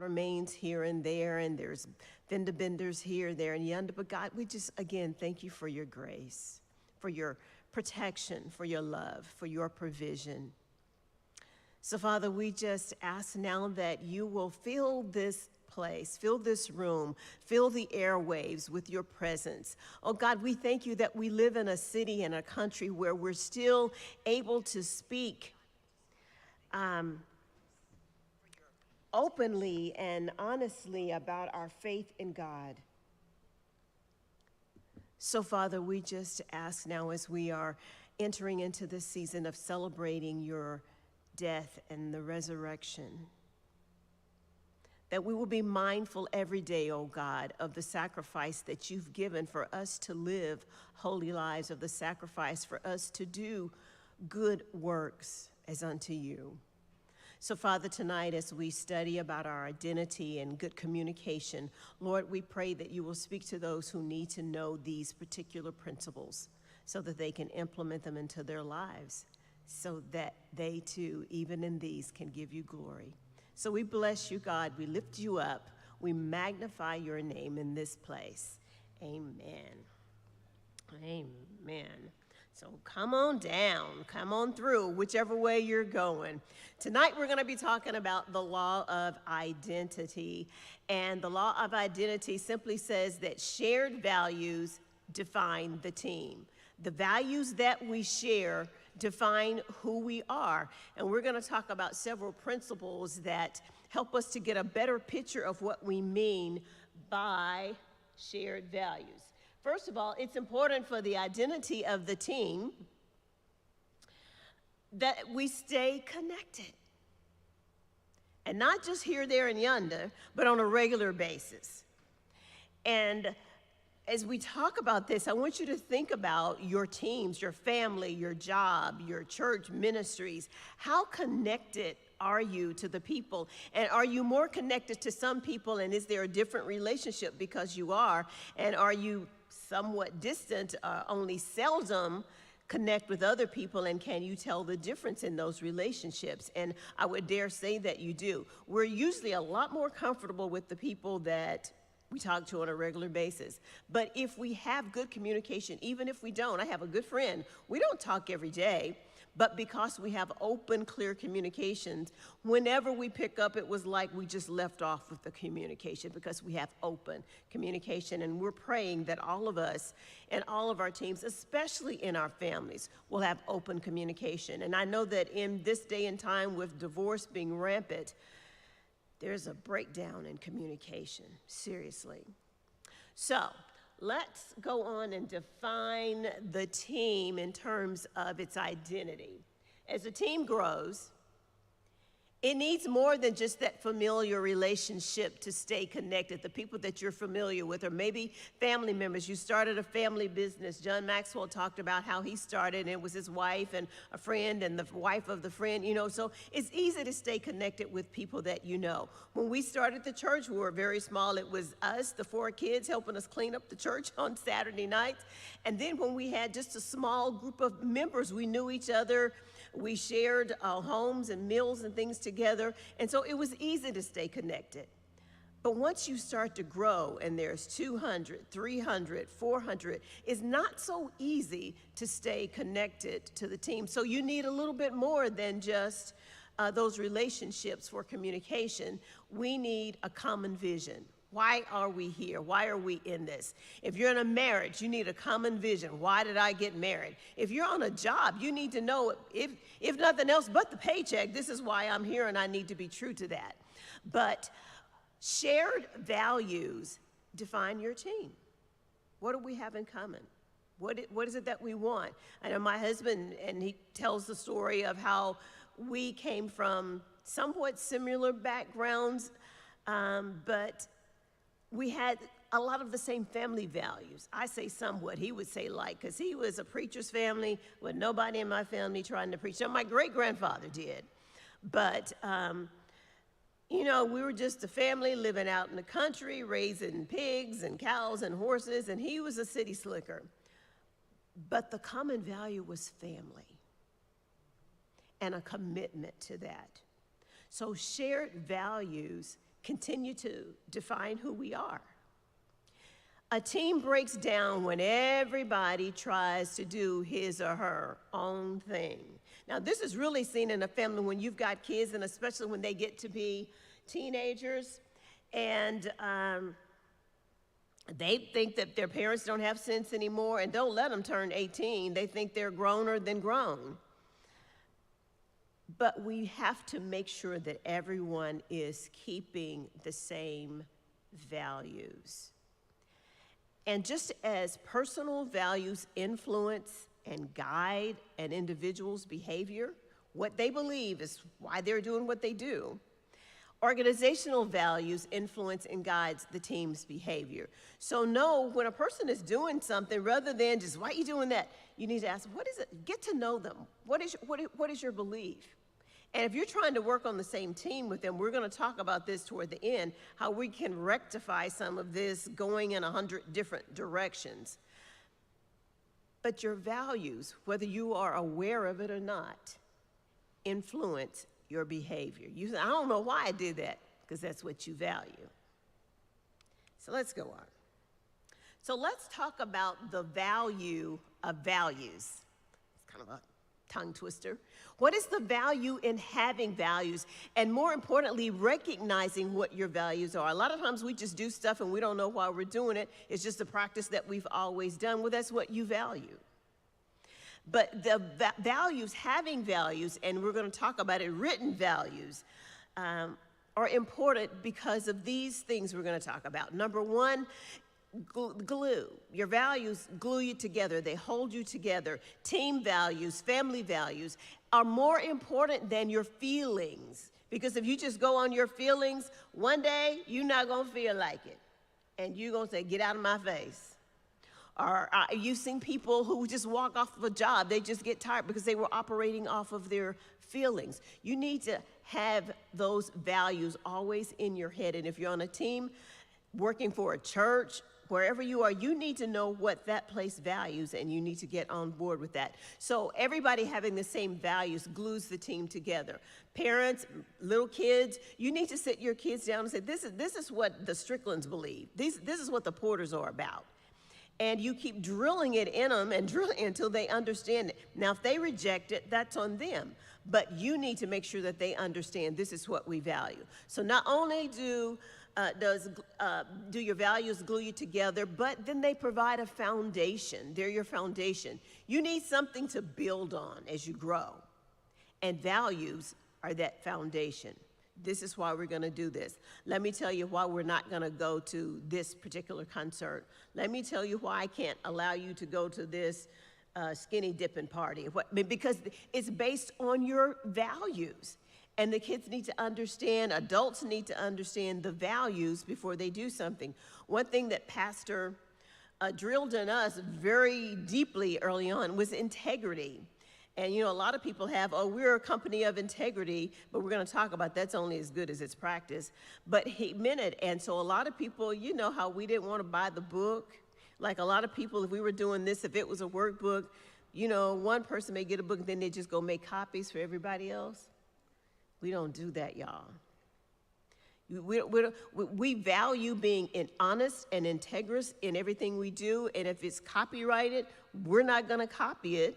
water mains here and there, and there's fender benders here, there, and yonder. But God, we just, again, thank you for your grace, for your protection, for your love, for your provision. So, Father, we just ask now that you will fill this place, fill this room, fill the airwaves with your presence. Oh God, we thank you that we live in a city and a country where we're still able to speak openly and honestly about our faith in God. So, Father, we just ask now as we are entering into this season of celebrating your death and the resurrection, that we will be mindful every day, oh God, of the sacrifice that you've given for us to live holy lives, of the sacrifice for us to do good works as unto you. So, Father, tonight as we study about our identity and good communication, Lord, we pray that you will speak to those who need to know these particular principles so that they can implement them into their lives, so that they too, even in these, can give you glory. So we bless you, God. We lift you up. We magnify your name in this place. Amen. Amen. So come on down, come on through, whichever way you're going. Tonight we're going to be talking about the law of identity. And the law of identity simply says that shared values define the team. The values that we share define who we are. And we're going to talk about several principles that help us to get a better picture of what we mean by shared values. First of all, it's important for the identity of the team that we stay connected. And not just here, there, and yonder, but on a regular basis. And as we talk about this, I want you to think about your teams, your family, your job, your church ministries. How connected are you to the people? And are you more connected to some people, and is there a different relationship because you are? And are you somewhat distant, only seldom connect with other people, and can you tell the difference in those relationships? And I would dare say that you do. We're usually a lot more comfortable with the people that we talk to on a regular basis. But if we have good communication, even if we don't, I have a good friend, we don't talk every day, but because we have open, clear communications, whenever we pick up, it was like we just left off with the communication because we have open communication. And we're praying that all of us and all of our teams, especially in our families, will have open communication. And I know that in this day and time with divorce being rampant, there's a breakdown in communication, seriously. So let's go on and define the team in terms of its identity. As a team grows, it needs more than just that familiar relationship to stay connected. The people that you're familiar with, or maybe family members. You started a family business. John Maxwell talked about how he started, and it was his wife and a friend and the wife of the friend, so it's easy to stay connected with people that you know. When we started the church, we were very small. It was us, the 4 kids, helping us clean up the church on Saturday nights. And then when we had just a small group of members, we knew each other. We shared homes and meals and things together, and so it was easy to stay connected. But once you start to grow and there's 200, 300, 400, it's not so easy to stay connected to the team. So you need a little bit more than just those relationships for communication. We need a common vision. Why are we here? Why are we in this? If you're in a marriage, you need a common vision. Why did I get married? If you're on a job, you need to know, if nothing else but the paycheck, this is why I'm here and I need to be true to that. But shared values define your team. What do we have in common? What is it that we want? I know my husband, and he tells the story of how we came from somewhat similar backgrounds, but we had a lot of the same family values. I say somewhat, he would say like, because he was a preacher's family with nobody in my family trying to preach. Now, my great-grandfather did. But, we were just a family living out in the country, raising pigs and cows and horses, and he was a city slicker. But the common value was family and a commitment to that. So shared values continue to define who we are. A team breaks down when everybody tries to do his or her own thing. Now, this is really seen in a family when you've got kids, and especially when they get to be teenagers, and they think that their parents don't have sense anymore, and don't let them turn 18. They think they're growner than grown. But we have to make sure that everyone is keeping the same values. And just as personal values influence and guide an individual's behavior, what they believe is why they're doing what they do, organizational values influence and guides the team's behavior. So know when a person is doing something, rather than just, why are you doing that? You need to ask, what is it? Get to know them. What is your belief? And if you're trying to work on the same team with them, we're going to talk about this toward the end, how we can rectify some of this going in 100 different directions. But your values, whether you are aware of it or not, influence your behavior. You say, I don't know why I did that, because that's what you value. So let's go on. So let's talk about the value of values. It's kind of a tongue twister. What is the value in having values? And more importantly, recognizing what your values are. A lot of times we just do stuff and we don't know why we're doing it. It's just a practice that we've always done. Well, that's what you value. But the values, having values, and we're going to talk about it, written values, are important because of these things we're going to talk about. Number one, glue. Your values glue you together. They hold you together. Team values, family values are more important than your feelings. Because if you just go on your feelings, one day you're not going to feel like it. And you're going to say, get out of my face. Or you've seen people who just walk off of a job. They just get tired because they were operating off of their feelings. You need to have those values always in your head. And if you're on a team working for a church, wherever you are, you need to know what that place values, and you need to get on board with that. So everybody having the same values glues the team together. Parents, little kids, you need to sit your kids down and say, this is what the Stricklands believe. This is what the Porters are about. And you keep drilling it in them and drilling it until they understand it. Now, if they reject it, that's on them. But you need to make sure that they understand this is what we value. So not only do your values glue you together, but then they provide a foundation. They're your foundation. You need something to build on as you grow. And values are that foundation. This is why we're going to do this. Let me tell you why we're not going to go to this particular concert. Let me tell you why I can't allow you to go to this skinny dipping party. Because it's based on your values. And the kids need to understand, adults need to understand the values before they do something. One thing that Pastor drilled in us very deeply early on was integrity. And you know, a lot of people have, oh, we're a company of integrity, but we're going to talk about that's only as good as its practice. But he meant it. And so a lot of people, you know how we didn't want to buy the book. Like a lot of people, if we were doing this, if it was a workbook, you know, one person may get a book and then they just go make copies for everybody else. We don't do that, y'all. We value being honest and integrous in everything we do, and if it's copyrighted, we're not going to copy it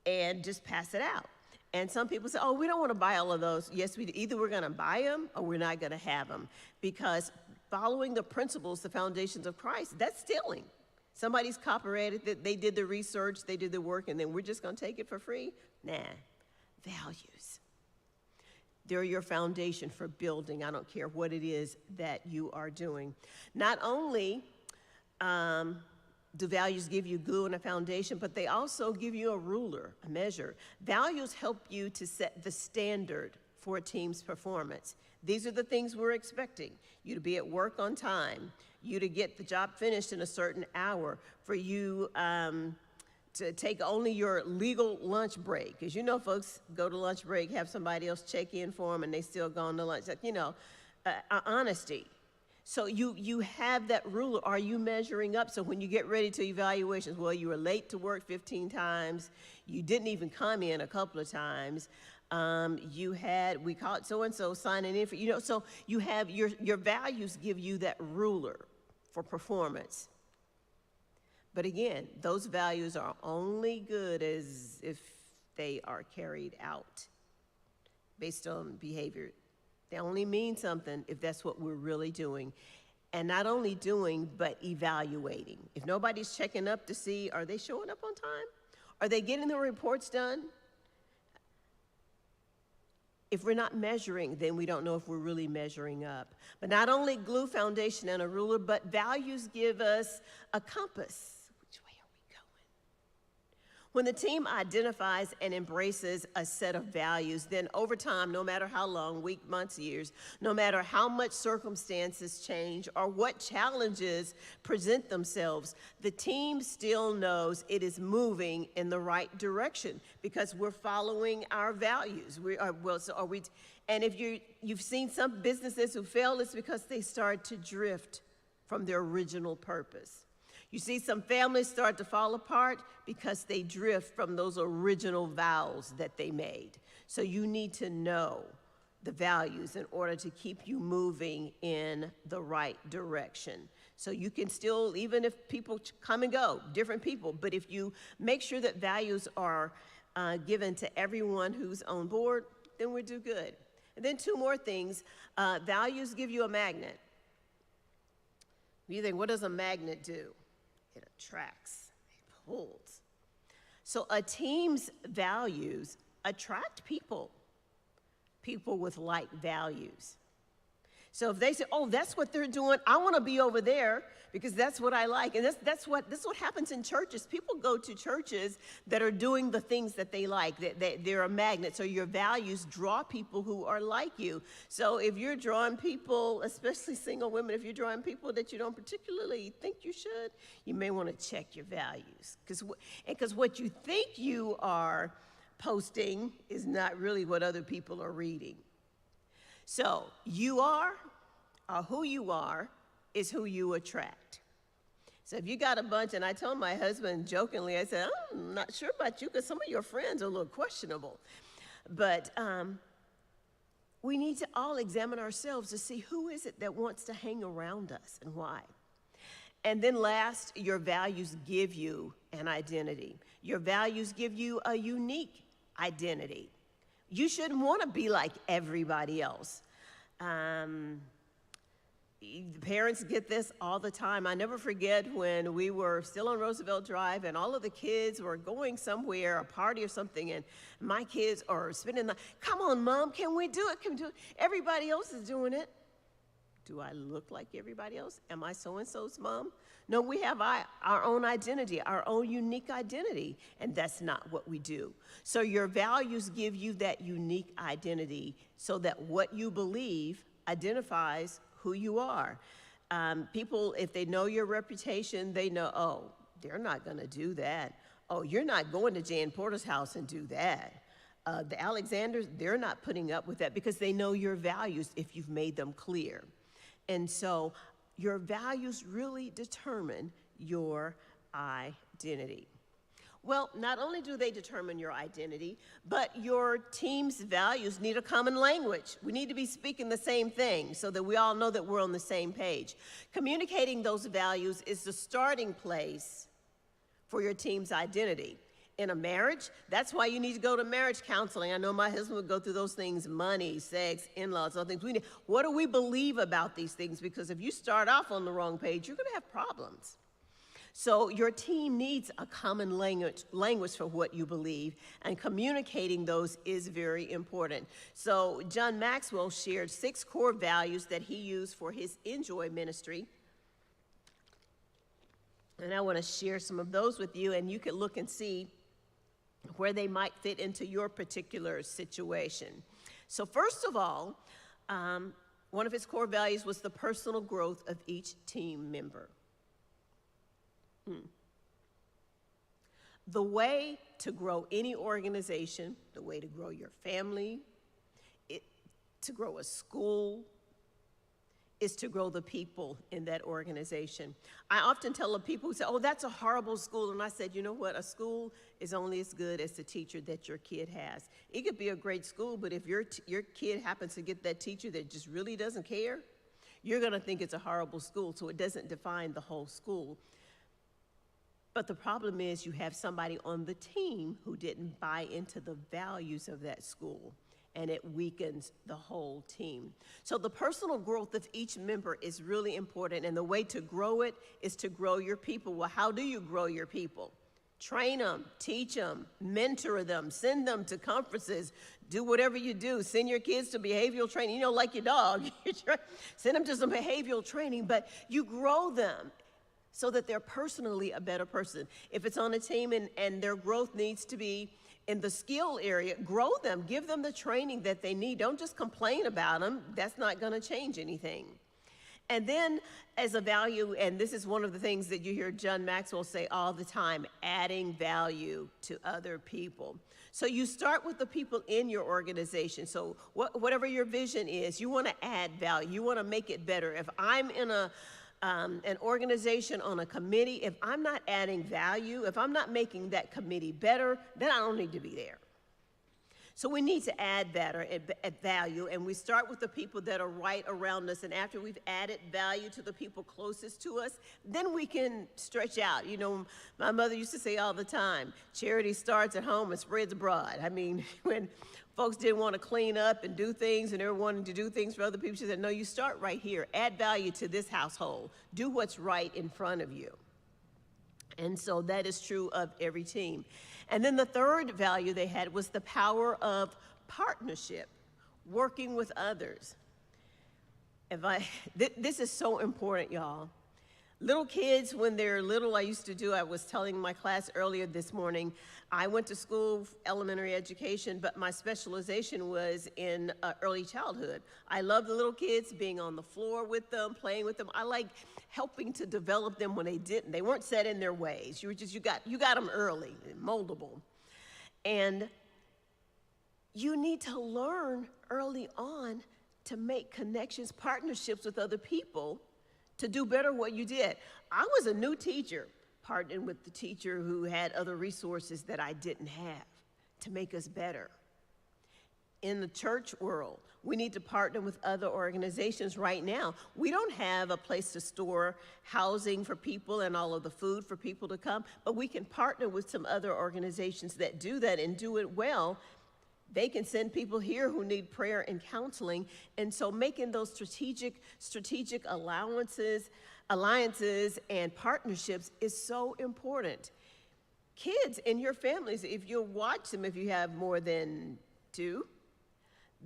and just pass it out. And some people say, oh, we don't want to buy all of those. Yes, either we're going to buy them or we're not going to have them, because following the principles, the foundations of Christ, that's stealing. Somebody's copyrighted that they did the research, they did the work, and then we're just going to take it for free? Nah, values. They're your foundation for building. I don't care what it is that you are doing. Not only do values give you glue and a foundation, but they also give you a ruler, a measure. Values help you to set the standard for a team's performance. These are the things we're expecting. You to be at work on time, you to get the job finished in a certain hour, for you to take only your legal lunch break. Because you know folks go to lunch break, have somebody else check in for them, and they still gone to lunch. Like, you know, honesty. So you have that ruler. Are you measuring up? So when you get ready to evaluations, well, you were late to work 15 times. You didn't even come in a couple of times. We call it so-and-so signing in for, so you have your values give you that ruler for performance. But again, those values are only good as if they are carried out based on behavior. They only mean something if that's what we're really doing. And not only doing, but evaluating. If nobody's checking up to see, are they showing up on time? Are they getting the reports done? If we're not measuring, then we don't know if we're really measuring up. But not only glue, foundation, and a ruler, but values give us a compass. Which way are we going? When the team identifies and embraces a set of values, then over time, no matter how long, weeks, months, years, no matter how much circumstances change or what challenges present themselves, the team still knows it is moving in the right direction because we're following our values. And if you've seen some businesses who fail, it's because they start to drift from their original purpose. You see some families start to fall apart because they drift from those original vows that they made. So you need to know the values in order to keep you moving in the right direction. So you can still, even if people come and go, different people, but if you make sure that values are given to everyone who's on board, then we do good. And then two more things. Values give you a magnet. You think, what does a magnet do? It attracts, it pulls. So a team's values attract people with like values. So if they say, oh, that's what they're doing, I want to be over there because that's what I like. And this is what happens in churches. People go to churches that are doing the things that they like. They're a magnet. So your values draw people who are like you. So if you're drawing people, especially single women, if you're drawing people that you don't particularly think you should, you may want to check your values. Because what you think you are posting is not really what other people are reading. So you are, or who you are, is who you attract. So if you got a bunch, and I told my husband jokingly, I said, I'm not sure about you because some of your friends are a little questionable. But we need to all examine ourselves to see who is it that wants to hang around us and why. And then last, your values give you an identity. Your values give you a unique identity. You shouldn't want to be like everybody else. Parents get this all the time. I never forget when we were still on Roosevelt Drive and all of the kids were going somewhere, a party or something, and my kids are spending the, come on, Mom, can we do it? Can we do it? Everybody else is doing it. Do I look like everybody else? Am I so-and-so's mom? No, we have our own identity, our own unique identity, and that's not what we do. So your values give you that unique identity so that what you believe identifies who you are. People, if they know your reputation, they know, oh, they're not going to do that. Oh, you're not going to Jan Porter's house and do that. The Alexanders, they're not putting up with that because they know your values if you've made them clear. And so your values really determine your identity. Well, not only do they determine your identity, but your team's values need a common language. We need to be speaking the same thing so that we all know that we're on the same page. Communicating those values is the starting place for your team's identity. In a marriage, that's why you need to go to marriage counseling. I know my husband would go through those things, money, sex, in-laws, other things. What do we believe about these things? Because if you start off on the wrong page, you're going to have problems. So your team needs a common language for what you believe, and communicating those is very important. So John Maxwell shared 6 core values that he used for his Enjoy ministry. And I want to share some of those with you, and you can look and see where they might fit into your particular situation. So first of all, one of his core values was the personal growth of each team member. The way to grow any organization, the way to grow your family, to grow a school, is to grow the people in that organization. I often tell the people who say, oh, that's a horrible school. And I said, you know what? A school is only as good as the teacher that your kid has. It could be a great school, but if your kid happens to get that teacher that just really doesn't care, you're going to think it's a horrible school. So it doesn't define the whole school. But the problem is you have somebody on the team who didn't buy into the values of that school, and it weakens the whole team. So the personal growth of each member is really important, and the way to grow it is to grow your people. Well, how do you grow your people? Train them, teach them, mentor them, send them to conferences, do whatever you do. Send your kids to behavioral training, you know, like your dog. Send them to some behavioral training, but you grow them so that they're personally a better person. If it's on a team and their growth needs to be in the skill area, grow them, give them the training that they need. Don't just complain about them. That's not gonna change anything. And then as a value, and this is one of the things that you hear John Maxwell say all the time, adding value to other people. So you start with the people in your organization. So whatever your vision is, you wanna add value, you wanna make it better. If I'm in an organization on a committee, if I'm not adding value, if I'm not making that committee better, then I don't need to be there. So we need to add value, and we start with the people that are right around us, and after we've added value to the people closest to us, then we can stretch out. You know, my mother used to say all the time, charity starts at home and spreads abroad. I mean, when folks didn't want to clean up and do things, and they were wanting to do things for other people, she said, no, you start right here. Add value to this household. Do what's right in front of you. And so that is true of every team. And then the third value they had was the power of partnership, working with others. This is so important, y'all. Little kids, when they're little, I was telling my class earlier this morning, I went to school, elementary education, but my specialization was in early childhood. I love the little kids, being on the floor with them, playing with them. I like helping to develop them when they didn't. They weren't set in their ways. You got them early, moldable. And you need to learn early on to make connections, partnerships with other people, to do better what you did. I was a new teacher, partnering with the teacher who had other resources that I didn't have to make us better. In the church world, we need to partner with other organizations right now. We don't have a place to store housing for people and all of the food for people to come, but we can partner with some other organizations that do that and do it well. They can send people here who need prayer and counseling. And so making those strategic alliances and partnerships is so important. Kids in your families, if you watch them, if you have more than two,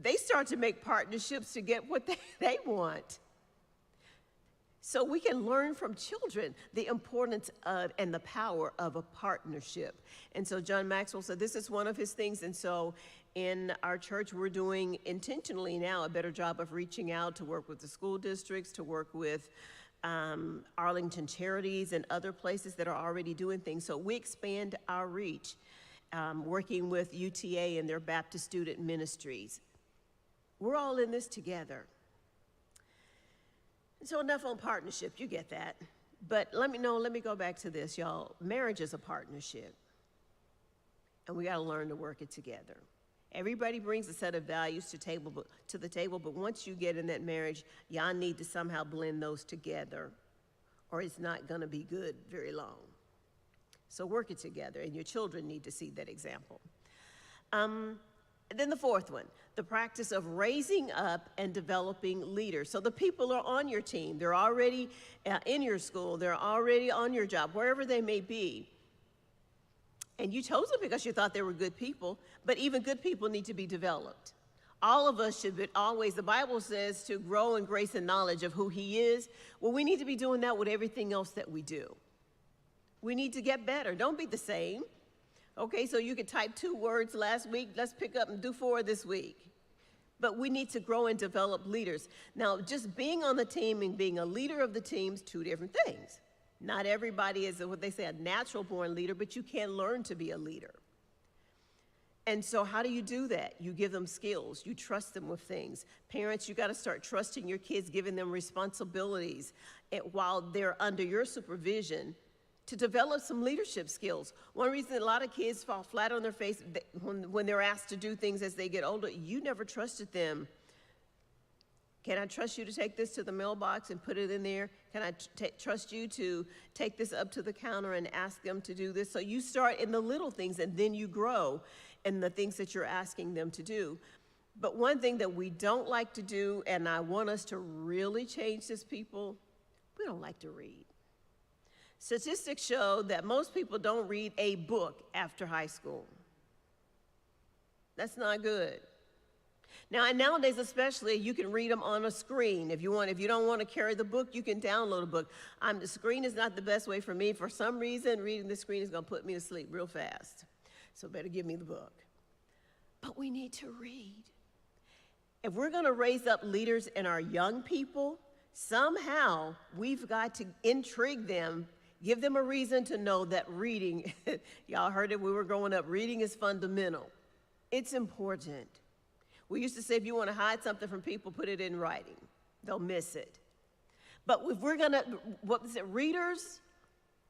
they start to make partnerships to get what they want. So we can learn from children the importance of and the power of a partnership. And so John Maxwell said this is one of his things. And so in our church, we're doing intentionally now a better job of reaching out to work with the school districts, to work with Arlington Charities and other places that are already doing things. So we expand our reach, working with UTA and their Baptist student ministries. We're all in this together. So enough on partnership, you get that. But let me go back to this, y'all. Marriage is a partnership, and we gotta learn to work it together. Everybody brings a set of values to the table, but once you get in that marriage, y'all need to somehow blend those together, or it's not gonna be good very long. So work it together, and your children need to see that example. Then the fourth one, the practice of raising up and developing leaders. So the people are on your team, they're already in your school, they're already on your job, wherever they may be. And you chose them because you thought they were good people, but even good people need to be developed. All of us should be always, the Bible says, to grow in grace and knowledge of who He is. Well, we need to be doing that with everything else that we do. We need to get better. Don't be the same. Okay, so you could type 2 words last week. Let's pick up and do 4 this week. But we need to grow and develop leaders. Now, just being on the team and being a leader of the team's 2 different things. Not everybody is what they say, a natural born leader, but you can learn to be a leader. And so how do you do that? You give them skills. You trust them with things. Parents, you got to start trusting your kids, giving them responsibilities while they're under your supervision to develop some leadership skills. One reason a lot of kids fall flat on their face when they're asked to do things as they get older, you never trusted them. Can I trust you to take this to the mailbox and put it in there? Can I trust you to take this up to the counter and ask them to do this? So you start in the little things and then you grow in the things that you're asking them to do. But one thing that we don't like to do, and I want us to really change this, people, we don't like to read. Statistics show that most people don't read a book after high school. That's not good. Now, and nowadays especially, you can read them on a screen. If you don't want to carry the book, you can download a book. The screen is not the best way for me. For some reason, reading the screen is going to put me to sleep real fast. So better give me the book. But we need to read. If we're going to raise up leaders in our young people, somehow we've got to intrigue them, give them a reason to know that reading, y'all heard it when we were growing up, reading is fundamental. It's important. We used to say if you want to hide something from people, put it in writing. They'll miss it. But if we're going to, readers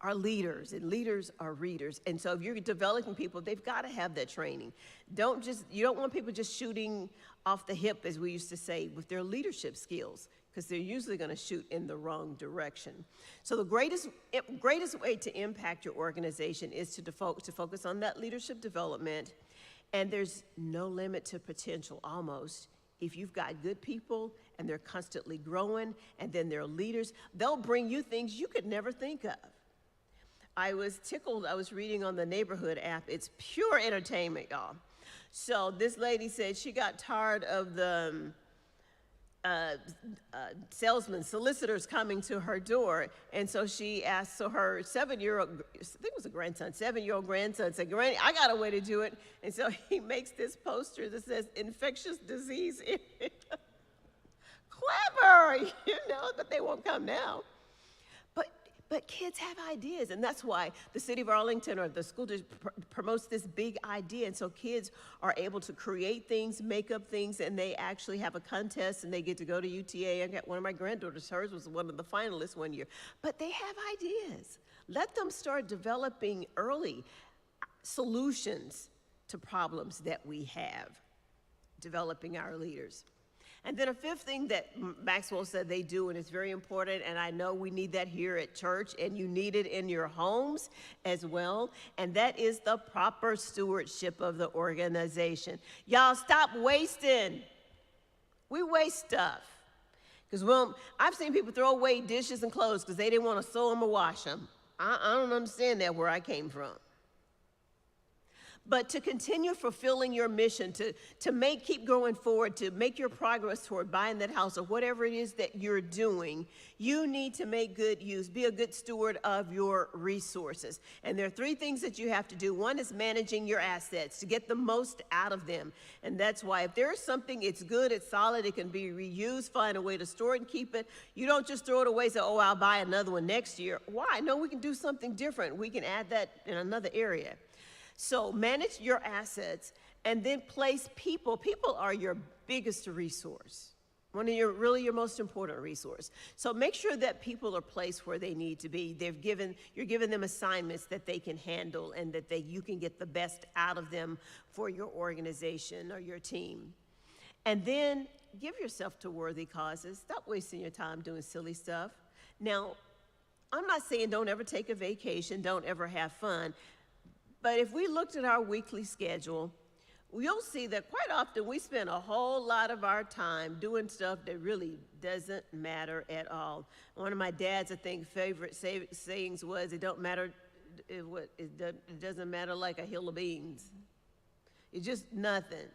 are leaders, and leaders are readers. And so if you're developing people, they've got to have that training. You don't want people just shooting off the hip, as we used to say, with their leadership skills, because they're usually going to shoot in the wrong direction. So the greatest way to impact your organization is to focus on that leadership development. And there's no limit to potential, almost. If you've got good people and they're constantly growing and then they're leaders, they'll bring you things you could never think of. I was tickled. I was reading on the Neighborhood app. It's pure entertainment, y'all. So this lady said she got tired of the salesmen, solicitors coming to her door. And so she asked, so her 7-year-old, I think it was a grandson, 7-year-old grandson said, Granny, I got a way to do it. And so he makes this poster that says infectious disease. Clever, but they won't come now. But kids have ideas, and that's why the city of Arlington or the school district promotes this big idea. And so kids are able to create things, make up things, and they actually have a contest, and they get to go to UTA. I got one of my granddaughters, hers was one of the finalists one year. But they have ideas. Let them start developing early solutions to problems that we have, developing our leaders. And then a fifth thing that Maxwell said they do, and it's very important, and I know we need that here at church, and you need it in your homes as well, and that is the proper stewardship of the organization. Y'all stop wasting. We waste stuff. Because I've seen people throw away dishes and clothes because they didn't want to sew them or wash them. I don't understand that where I came from. But to continue fulfilling your mission, to keep going forward, to make your progress toward buying that house or whatever it is that you're doing, you need to make good use, be a good steward of your resources. And there are 3 things that you have to do. One is managing your assets to get the most out of them. And that's why if there is something, it's good, it's solid, it can be reused, find a way to store it and keep it. You don't just throw it away and say, oh, I'll buy another one next year. Why? No, we can do something different. We can add that in another area. So manage your assets and then place people. People are your biggest resource, one of your most important resource. So make sure that people are placed where they need to be. You're giving them assignments that they can handle and that you can get the best out of them for your organization or your team. And then give yourself to worthy causes. Stop wasting your time doing silly stuff. Now, I'm not saying don't ever take a vacation, don't ever have fun. But if we looked at our weekly schedule, you'll see that quite often we spend a whole lot of our time doing stuff that really doesn't matter at all. One of my dad's, I think, favorite sayings was, it doesn't matter like a hill of beans. It's just nothing.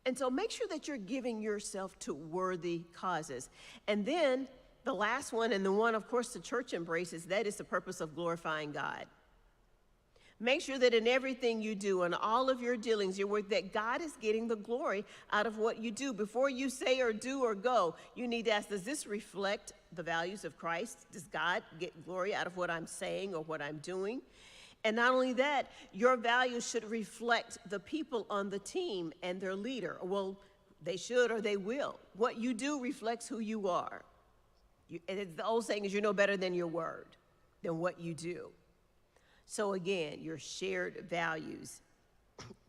And so make sure that you're giving yourself to worthy causes. And then the last one, and the one, of course, the church embraces, that is the purpose of glorifying God. Make sure that in everything you do, in all of your dealings, your work, that God is getting the glory out of what you do. Before you say or do or go, you need to ask, does this reflect the values of Christ? Does God get glory out of what I'm saying or what I'm doing? And not only that, your values should reflect the people on the team and their leader. Well, they should or they will. What you do reflects who you are. And it's the old saying is, you're no better than your word, than what you do. So again, your shared values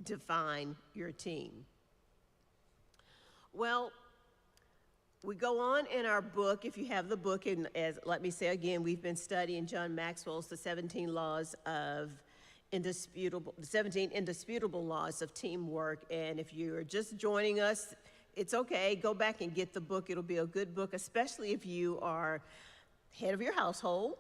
define your team. Well, we go on in our book, if you have the book, and as let me say again, we've been studying John Maxwell's The 17 Indisputable Laws of Teamwork. And if you're just joining us, it's okay, go back and get the book. It'll be a good book, especially if you are head of your household,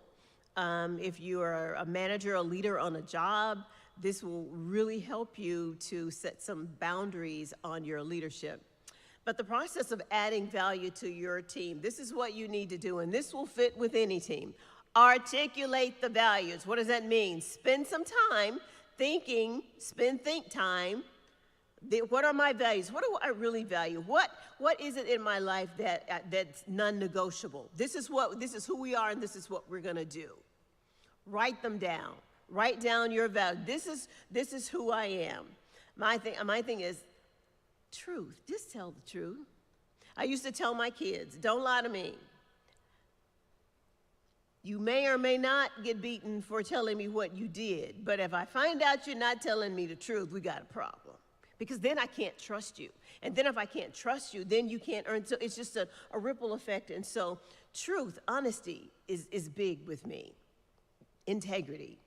if you are a manager, a leader on a job. This will really help you to set some boundaries on your leadership. But the process of adding value to your team, this is what you need to do, and this will fit with any team. Articulate the values. What does that mean? Spend some time thinking, think time. What are my values? What do I really value? What is it in my life that's non-negotiable? This is who we are, and this is what we're gonna do. Write them down. Write down your values. This is who I am. My thing is truth. Just tell the truth. I used to tell my kids, don't lie to me. You may or may not get beaten for telling me what you did, but if I find out you're not telling me the truth, we got a problem. Because then I can't trust you. And then if I can't trust you, then you can't earn. So it's just a ripple effect. And so truth, honesty is big with me. Integrity.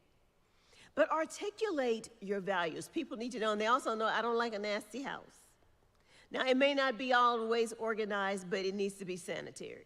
But articulate your values. People need to know, and they also know I don't like a nasty house. Now, it may not be always organized, but it needs to be sanitary.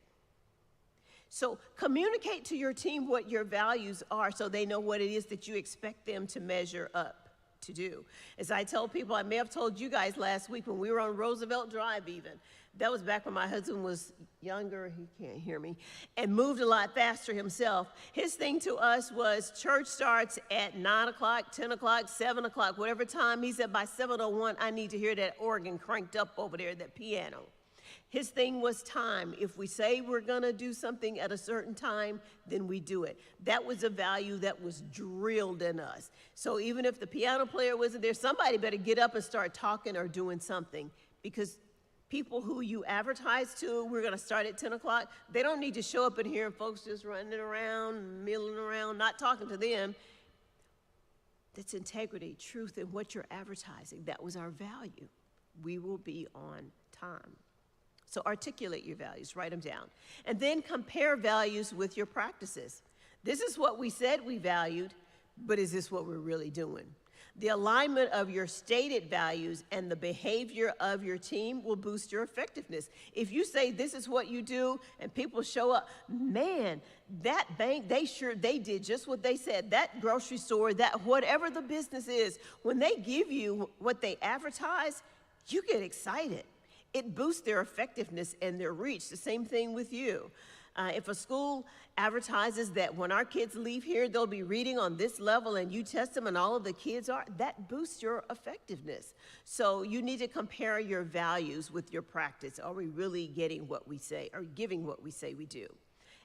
So communicate to your team what your values are so they know what it is that you expect them to measure up to do. As I tell people, I may have told you guys last week when we were on Roosevelt Drive even, that was back when my husband was younger, he can't hear me, and moved a lot faster himself. His thing to us was church starts at 9 o'clock, 10 o'clock, 7 o'clock, whatever time. He said by 7:01, I need to hear that organ cranked up over there, that piano. His thing was time. If we say we're gonna do something at a certain time, then we do it. That was a value that was drilled in us. So even if the piano player wasn't there, somebody better get up and start talking or doing something, because people who you advertise to, we're gonna start at 10 o'clock, they don't need to show up in here and folks just running around, milling around, not talking to them. That's integrity, truth, and what you're advertising. That was our value. We will be on time. So articulate your values, write them down. And then compare values with your practices. This is what we said we valued, but is this what we're really doing? The alignment of your stated values and the behavior of your team will boost your effectiveness. If you say this is what you do and people show up, man, that bank, they did just what they said. That grocery store, that whatever the business is, when they give you what they advertise, you get excited. It boosts their effectiveness and their reach. The same thing with you. If a school advertises that when our kids leave here, they'll be reading on this level and you test them and all of the kids are, that boosts your effectiveness. So you need to compare your values with your practice. Are we really getting what we say or giving what we say we do?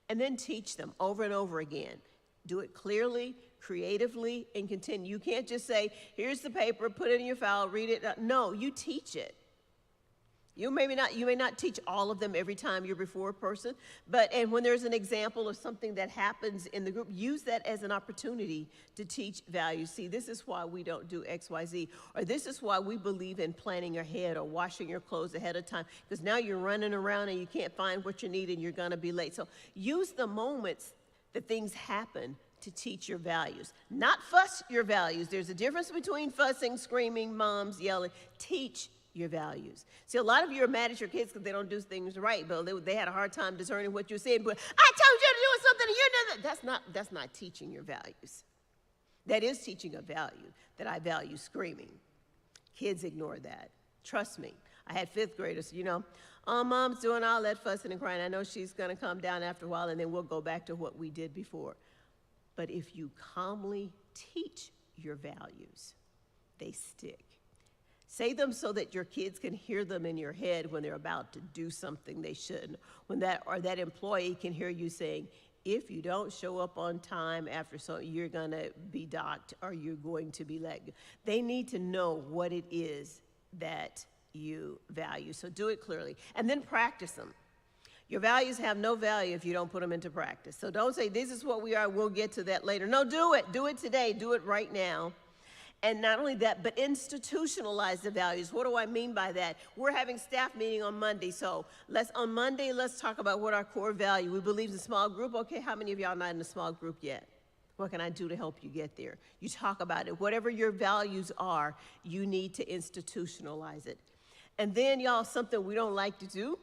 And then teach them over and over again. Do it clearly, creatively, and continue. You can't just say, here's the paper, put it in your file, read it. No, you teach it. You may not teach all of them every time you're before a person, and when there's an example of something that happens in the group, use that as an opportunity to teach values. See, this is why we don't do X, Y, Z, or this is why we believe in planning ahead or washing your clothes ahead of time, because now you're running around and you can't find what you need and you're gonna be late. So use the moments that things happen to teach your values. Not fuss your values. There's a difference between fussing, screaming, moms, yelling. Teach your values. See, a lot of you are mad at your kids because they don't do things right, but they had a hard time discerning what you're saying. But I told you to do something and you did that. That's not teaching your values. That is teaching a value, that I value screaming. Kids ignore that. Trust me. I had fifth graders, mom's doing all that fussing and crying. I know she's going to come down after a while and then we'll go back to what we did before. But if you calmly teach your values, they stick. Say them so that your kids can hear them in your head when they're about to do something they shouldn't. When that employee can hear you saying, if you don't show up on time after so, you're going to be docked or you're going to be let go. They need to know what it is that you value. So do it clearly. And then practice them. Your values have no value if you don't put them into practice. So don't say, this is what we are, we'll get to that later. No, do it. Do it today. Do it right now. And not only that, but institutionalize the values. What do I mean by that? We're having staff meeting on Monday. So on Monday, let's talk about what our core value. We believe in small group. Okay, how many of y'all not in a small group yet? What can I do to help you get there? You talk about it. Whatever your values are, you need to institutionalize it. And then, y'all, something we don't like to do.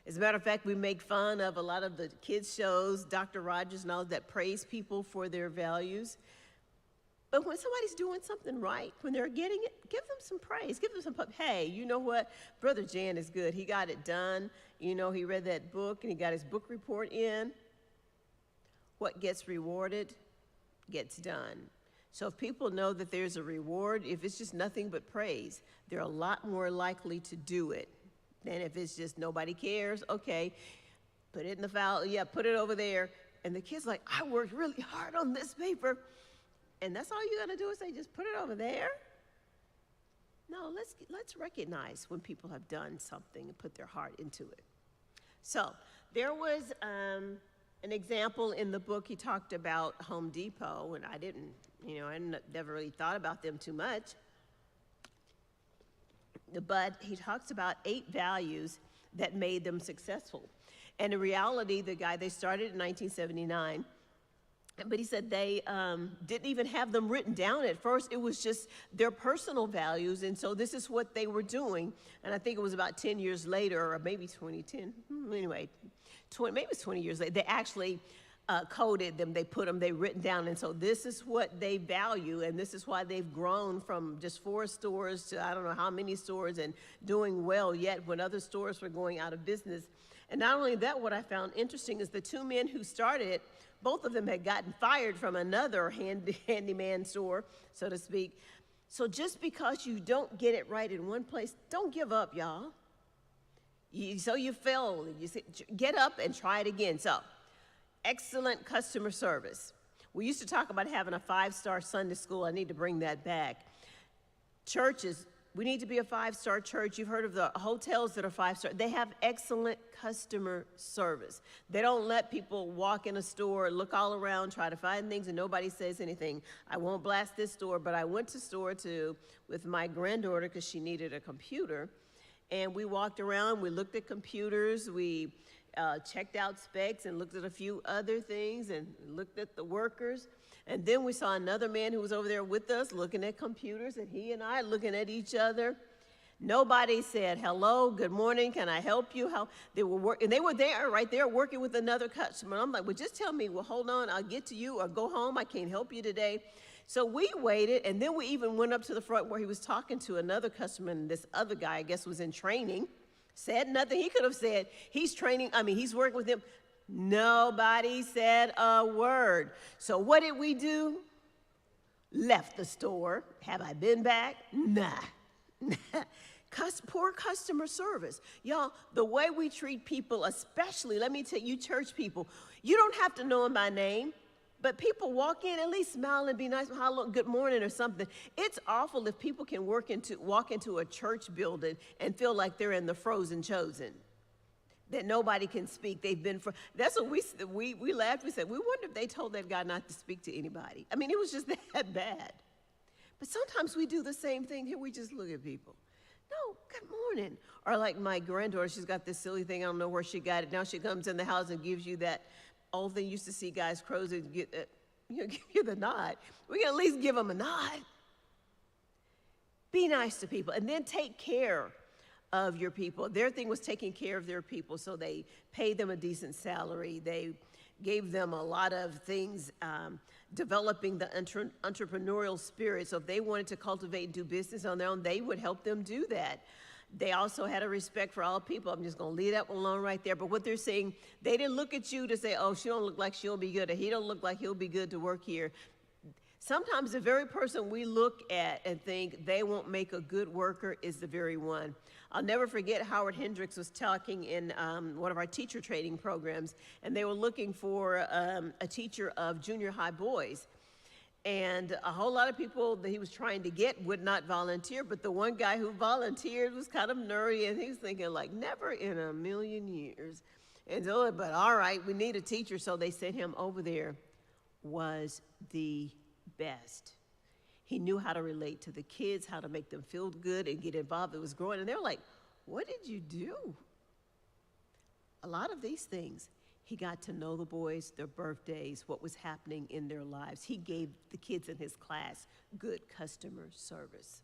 As a matter of fact, we make fun of a lot of the kids' shows, Dr. Rogers and all that praise people for their values. But when somebody's doing something right, when they're getting it, give them some praise. Give them some, hey, you know what? Brother Jan is good. He got it done. You know, he read that book and he got his book report in. What gets rewarded gets done. So if people know that there's a reward, if it's just nothing but praise, they're a lot more likely to do it than if it's just nobody cares. Okay, put it in the file. Yeah, put it over there. And the kid's like, I worked really hard on this paper. And that's all you're going to do is say, just put it over there? No, let's recognize when people have done something and put their heart into it. So there was an example in the book. He talked about Home Depot, and I never really thought about them too much. But he talks about 8 values that made them successful. And in reality, they started in 1979. But he said they didn't even have them written down at first. It was just their personal values. And so this is what they were doing. And I think it was about 10 years later, or maybe 2010. Anyway, maybe it was 20 years later. They actually coded them. They written down. And so this is what they value. And this is why they've grown from just 4 stores to I don't know how many stores and doing well yet when other stores were going out of business. And not only that, what I found interesting is the 2 men who started it, both of them had gotten fired from another handyman store, so to speak. So just because you don't get it right in one place, don't give up, y'all. So you fail, get up and try it again. So, excellent customer service. We used to talk about having a 5-star Sunday school. I need to bring that back. Churches, we need to be a 5-star church. You've heard of the hotels that are 5-star. They have excellent customer service. They don't let people walk in a store, look all around, try to find things, and nobody says anything. I won't blast this store, but I went to store with my granddaughter because she needed a computer. And we walked around, we looked at computers, we checked out specs and looked at a few other things and looked at the workers. And then we saw another man who was over there with us looking at computers, and he and I looking at each other. Nobody said, hello, good morning, can I help you? They were there, right there, working with another customer. I'm like, well, just tell me, well, hold on, I'll get to you, or go home, I can't help you today. So we waited, and then we even went up to the front where he was talking to another customer, and this other guy, I guess, was in training, said nothing. He could have said, he's working with him. Nobody said a word. So what did we do? Left the store. Have I been back? Nah. Poor customer service. Y'all, the way we treat people, especially, let me tell you, church people, you don't have to know them by name, but people walk in, at least smile and be nice, hello, good morning or something. It's awful if people can walk into a church building and feel like they're in the frozen chosen, that nobody can speak. That's what we laughed. We said, we wonder if they told that guy not to speak to anybody. I mean, it was just that bad. But sometimes we do the same thing. Here we just look at people. No, good morning. Or like my granddaughter, she's got this silly thing. I don't know where she got it. Now she comes in the house and gives you that old thing you used to see guys crows and give you the nod. We can at least give them a nod. Be nice to people, and then take care of your people. Their thing was taking care of their people, so they paid them a decent salary. They gave them a lot of things, developing the entrepreneurial spirit. So if they wanted to cultivate and do business on their own, they would help them do that. They also had a respect for all people. I'm just going to leave that one alone right there. But what they're saying, they didn't look at you to say, oh, she don't look like she'll be good, or he don't look like he'll be good to work here. Sometimes the very person we look at and think they won't make a good worker is the very one. I'll never forget Howard Hendricks was talking in one of our teacher training programs, and they were looking for a teacher of junior high boys. And a whole lot of people that he was trying to get would not volunteer, but the one guy who volunteered was kind of nerdy, and he was thinking like, never in a million years. And so, but all right, we need a teacher, so they sent him over there. Was the best. He knew how to relate to the kids, how to make them feel good and get involved. It was growing, and they were like, what did you do? A lot of these things. He got to know the boys, their birthdays, what was happening in their lives. He gave the kids in his class good customer service.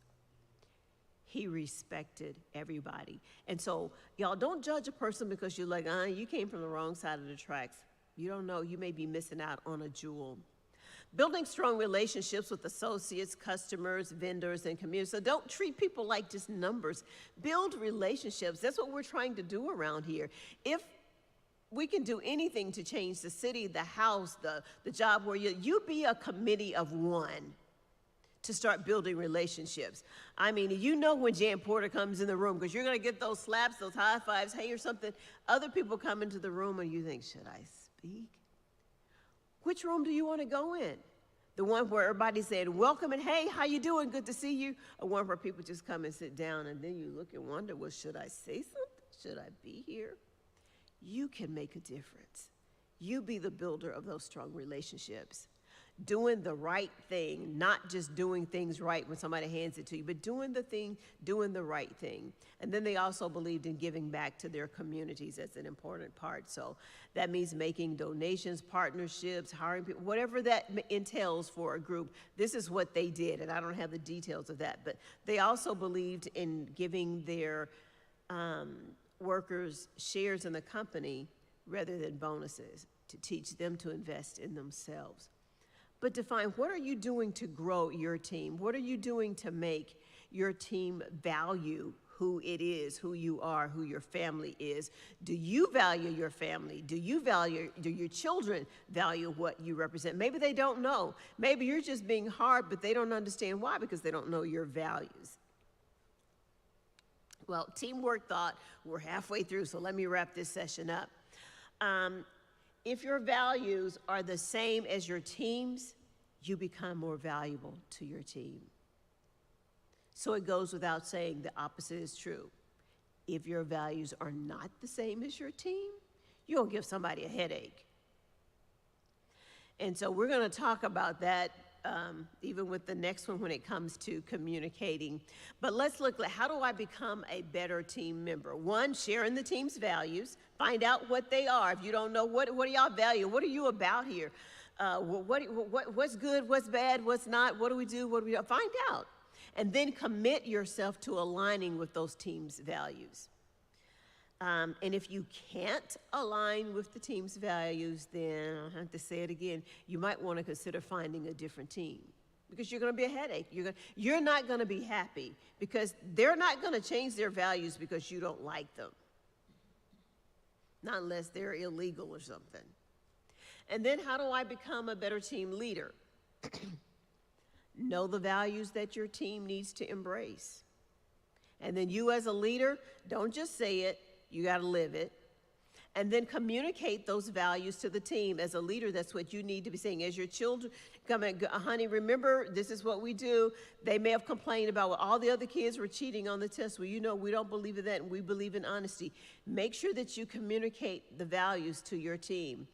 He respected everybody. And so, y'all, don't judge a person because you're like, you came from the wrong side of the tracks. You don't know, you may be missing out on a jewel. Building strong relationships with associates, customers, vendors, and community. So don't treat people like just numbers. Build relationships. That's what we're trying to do around here. If we can do anything to change the city, the house, the job where you be a committee of one to start building relationships. I mean, you know when Jan Porter comes in the room, because you're going to get those slaps, those high fives, hey, or something. Other people come into the room and you think, should I speak? Which room do you want to go in? The one where everybody's saying, welcome and hey, how you doing? Good to see you. Or one where people just come and sit down and then you look and wonder, well, should I say something? Should I be here? You can make a difference. You be the builder of those strong relationships. Doing the right thing, not just doing things right when somebody hands it to you, but doing the right thing. And then they also believed in giving back to their communities as an important part. So that means making donations, partnerships, hiring people, whatever that entails for a group. This is what they did, and I don't have the details of that. But they also believed in giving their workers shares in the company rather than bonuses, to teach them to invest in themselves. But define, what are you doing to grow your team? What are you doing to make your team value who it is, who you are, who your family is? Do you value your family? Do your children value what you represent? Maybe they don't know. Maybe you're just being hard, but they don't understand why, because they don't know your values. Well, teamwork thought, we're halfway through, so let me wrap this session up. If your values are the same as your team's, you become more valuable to your team. So it goes without saying the opposite is true. If your values are not the same as your team, you'll give somebody a headache. And so we're going to talk about that even with the next one when it comes to communicating. But let's look at, how do I become a better team member? One, sharing the team's values. Find out what they are. If you don't know, what do y'all value? What are you about here? What's good, what's bad, what's not? What do we do? What do we do? Find out. And then commit yourself to aligning with those team's values. And if you can't align with the team's values, then I'll have to say it again, you might want to consider finding a different team, because you're going to be a headache. You're not going to be happy, because they're not going to change their values because you don't like them. Not unless they're illegal or something. And then how do I become a better team leader? Know the values that your team needs to embrace. And then you as a leader, don't just say it, you got to live it. And then communicate those values to the team. As a leader, that's what you need to be saying. As your children come in, honey, remember, this is what we do. They may have complained about, well, all the other kids were cheating on the test. Well, you know, we don't believe in that, and we believe in honesty. Make sure that you communicate the values to your team.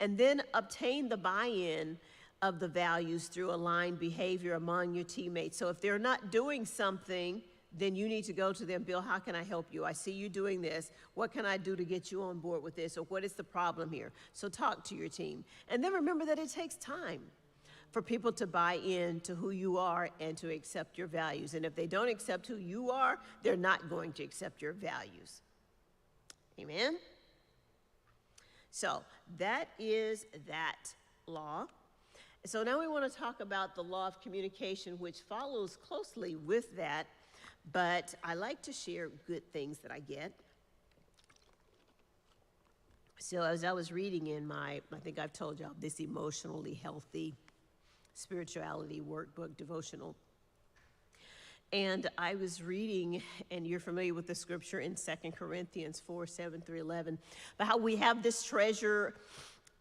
And then obtain the buy-in of the values through aligned behavior among your teammates. So if they're not doing something, then you need to go to them, Bill, how can I help you? I see you doing this. What can I do to get you on board with this? Or what is the problem here? So talk to your team. And then remember that it takes time for people to buy in to who you are and to accept your values. And if they don't accept who you are, they're not going to accept your values. Amen? So that is that law. So now we want to talk about the law of communication, which follows closely with that. But I like to share good things that I get. So as I was reading in I think I've told y'all this emotionally healthy spirituality workbook devotional. And I was reading, and you're familiar with the scripture in 2 Corinthians 4:7-11, but how we have this treasure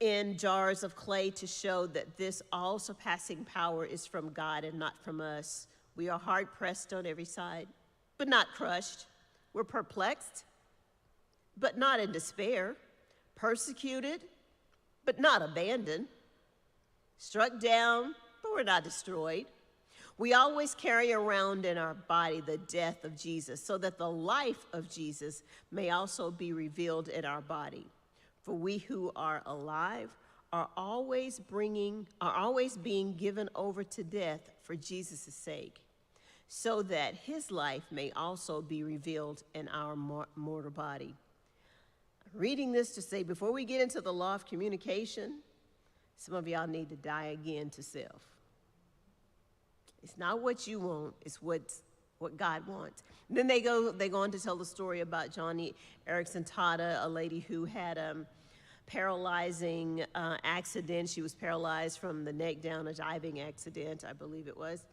in jars of clay to show that this all-surpassing power is from God and not from us. We are hard-pressed on every side, but not crushed. We're perplexed, but not in despair. Persecuted, but not abandoned. Struck down, but we're not destroyed. We always carry around in our body the death of Jesus, so that the life of Jesus may also be revealed in our body. For we who are alive are always being given over to death for Jesus' sake, so that his life may also be revealed in our mortal body. I'm reading this to say, before we get into the law of communication, some of y'all need to die again to self. It's not what you want, it's what God wants. And then they go on to tell the story about Johnny Erickson Tata, a lady who had a paralyzing accident. She was paralyzed from the neck down, a diving accident, I believe it was.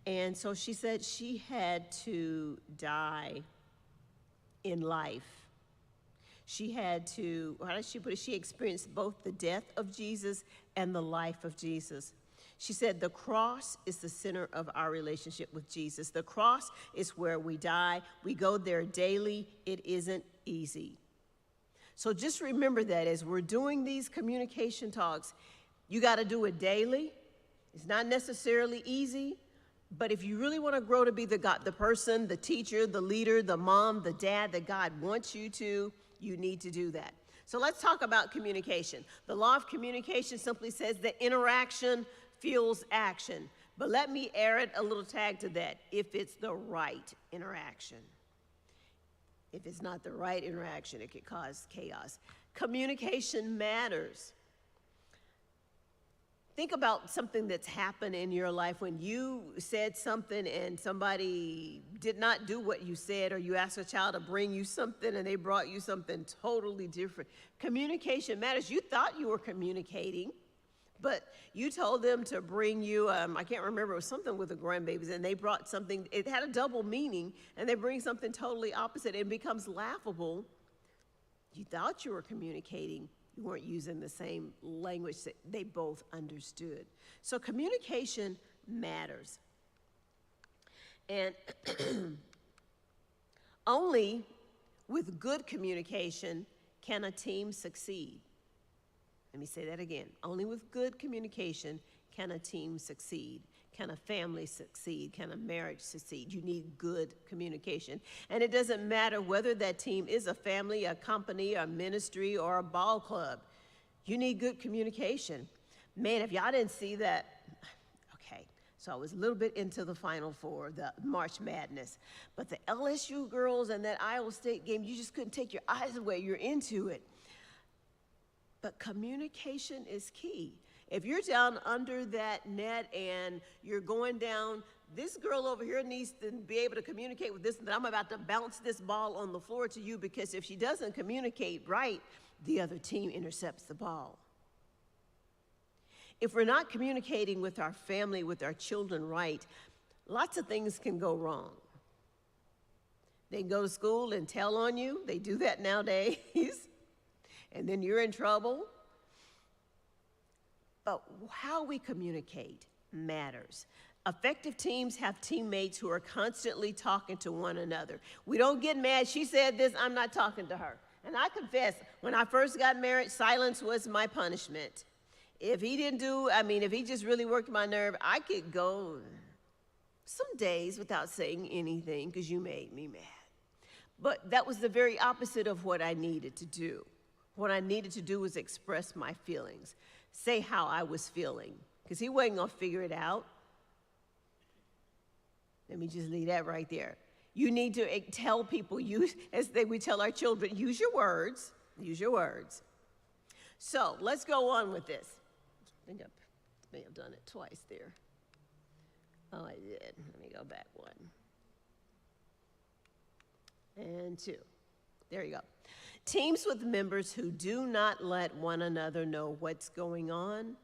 And so she said she had to die in life. She had to, how did she put it? She experienced both the death of Jesus and the life of Jesus. She said the cross is the center of our relationship with Jesus. The cross is where we die. We go there daily. It isn't easy. So just remember that as we're doing these communication talks, you got to do it daily. It's not necessarily easy, but if you really want to grow to be the person, the teacher, the leader, the mom, the dad that God wants you to, you need to do that. So let's talk about communication. The law of communication simply says that interaction fuels action. But let me add a little tag to that, if it's the right interaction. If it's not the right interaction, it could cause chaos. Communication matters. Think about something that's happened in your life when you said something and somebody did not do what you said, or you asked a child to bring you something and they brought you something totally different. Communication matters. You thought you were communicating, but you told them to bring you, I can't remember, it was something with the grandbabies, and they brought something, it had a double meaning, and they bring something totally opposite. It becomes laughable. You thought you were communicating. You weren't using the same language that they both understood. So communication matters. And only with good communication can a team succeed. Let me say that again. Only with good communication can a team succeed. Can a family succeed? Can a marriage succeed? You need good communication. And it doesn't matter whether that team is a family, a company, a ministry, or a ball club. You need good communication. Man, if y'all didn't see that, okay. So I was a little bit into the Final Four, the March Madness. But the LSU girls and that Iowa State game, you just couldn't take your eyes away. You're into it. But communication is key. If you're down under that net and you're going down, this girl over here needs to be able to communicate with this, and I'm about to bounce this ball on the floor to you, because if she doesn't communicate right, the other team intercepts the ball. If we're not communicating with our family, with our children right, lots of things can go wrong. They can go to school and tell on you. They do that nowadays. And then you're in trouble. But how we communicate matters. Effective teams have teammates who are constantly talking to one another. We don't get mad. She said this, I'm not talking to her. And I confess, when I first got married, silence was my punishment. If he if he just really worked my nerve, I could go some days without saying anything because you made me mad. But that was the very opposite of what I needed to do. What I needed to do was express my feelings, say how I was feeling, because he wasn't going to figure it out. Let me just leave that right there. You need to tell people, we tell our children, use your words, use your words. So let's go on with this. I think I may have done it twice there. Oh, I did. Let me go back one. And two. There you go. Teams with members who do not let one another know what's going on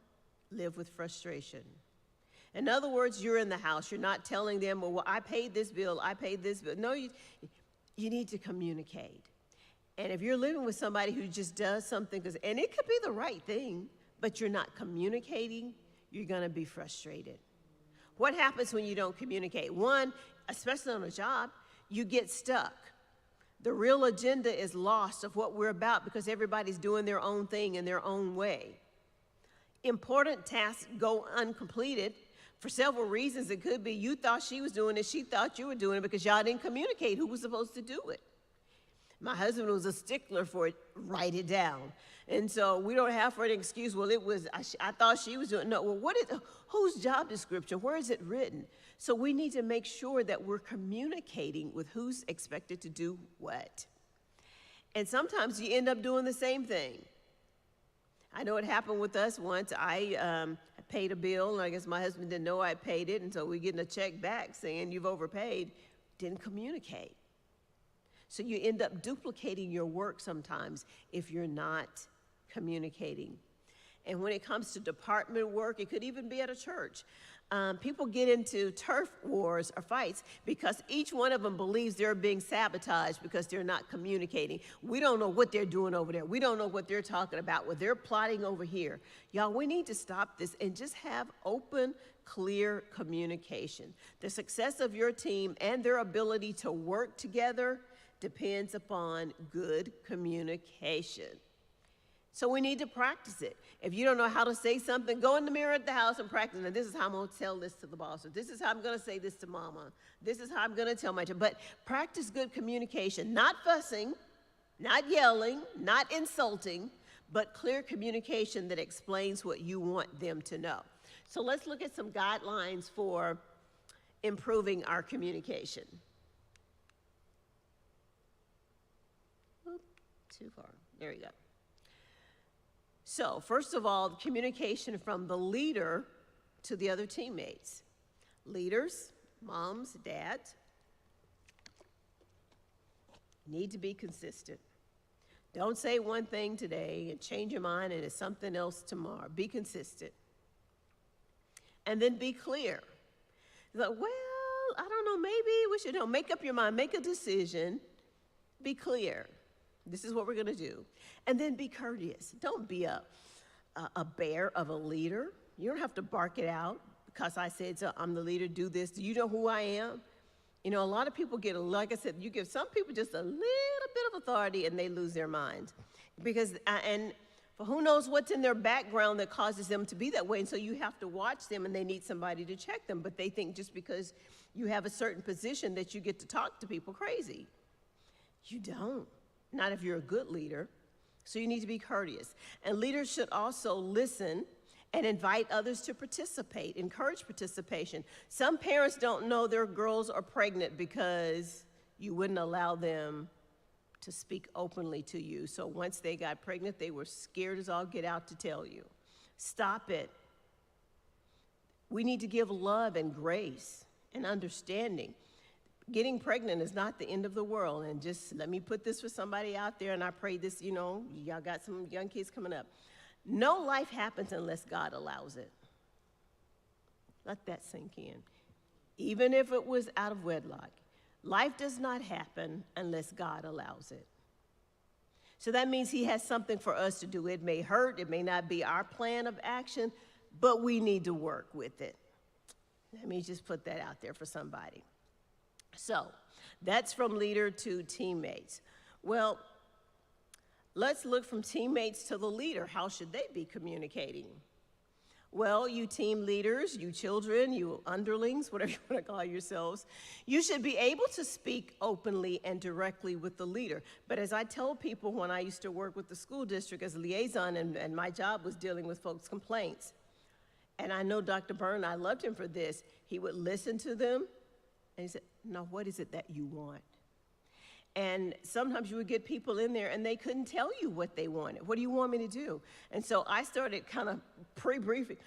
live with frustration. In other words, you're in the house. You're not telling them, well, I paid this bill, I paid this bill. No, you need to communicate. And if you're living with somebody who just does something, and it could be the right thing, but you're not communicating, you're going to be frustrated. What happens when you don't communicate? One, especially on a job, you get stuck. The real agenda is lost of what we're about because everybody's doing their own thing in their own way. Important tasks go uncompleted for several reasons. It could be you thought she was doing it, she thought you were doing it because y'all didn't communicate who was supposed to do it. My husband was a stickler for it, write it down. And so we don't have for an excuse, well, I thought she was doing it. No, well, whose job description? Where is it written? So we need to make sure that we're communicating with who's expected to do what. And sometimes you end up doing the same thing. I know it happened with us once. I paid a bill, and I guess my husband didn't know I paid it, and so we're getting a check back saying you've overpaid. Didn't communicate. So you end up duplicating your work sometimes if you're not communicating. And when it comes to department work, it could even be at a church. People get into turf wars or fights because each one of them believes they're being sabotaged because they're not communicating. We don't know what they're doing over there. We don't know what they're talking about, what they're plotting over here. Y'all, we need to stop this and just have open, clear communication. The success of your team and their ability to work together depends upon good communication. So we need to practice it. If you don't know how to say something, go in the mirror at the house and practice. And this is how I'm going to tell this to the boss. Or this is how I'm going to say this to mama. This is how I'm going to tell my child. But practice good communication, not fussing, not yelling, not insulting, but clear communication that explains what you want them to know. So let's look at some guidelines for improving our communication. Oop, too far. There you go. So, first of all, communication from the leader to the other teammates. Leaders, moms, dads, need to be consistent. Don't say one thing today and change your mind and it's something else tomorrow. Be consistent. And then be clear. Like, well, I don't know, maybe we should make up your mind, make a decision, be clear. This is what we're going to do. And then be courteous. Don't be a bear of a leader. You don't have to bark it out because I said so. I'm the leader, do this. Do you know who I am? You know, a lot of people get, like I said, you give some people just a little bit of authority and they lose their mind. Because, and for who knows what's in their background that causes them to be that way. And so you have to watch them and they need somebody to check them. But they think just because you have a certain position that you get to talk to people crazy. You don't. Not if you're a good leader. So you need to be courteous. And leaders should also listen and invite others to participate, encourage participation. Some parents don't know their girls are pregnant because you wouldn't allow them to speak openly to you. So once they got pregnant, they were scared as all get out to tell you. Stop it. We need to give love and grace and understanding. Getting pregnant is not the end of the world. And just let me put this for somebody out there, and I pray this, you know, y'all got some young kids coming up. No life happens unless God allows it. Let that sink in. Even if it was out of wedlock, life does not happen unless God allows it. So that means he has something for us to do. It may hurt, it may not be our plan of action, but we need to work with it. Let me just put that out there for somebody. So that's from leader to teammates. Well, let's look from teammates to the leader. How should they be communicating? Well, you team leaders, you children, you underlings, whatever you want to call yourselves, you should be able to speak openly and directly with the leader. But as I told people when I used to work with the school district as a liaison, and my job was dealing with folks' complaints, and I know Dr. Byrne, I loved him for this, he would listen to them, and he said, now what is it that you want? And sometimes you would get people in there and they couldn't tell you what they wanted. What do you want me to do? And so I started kind of pre-briefing.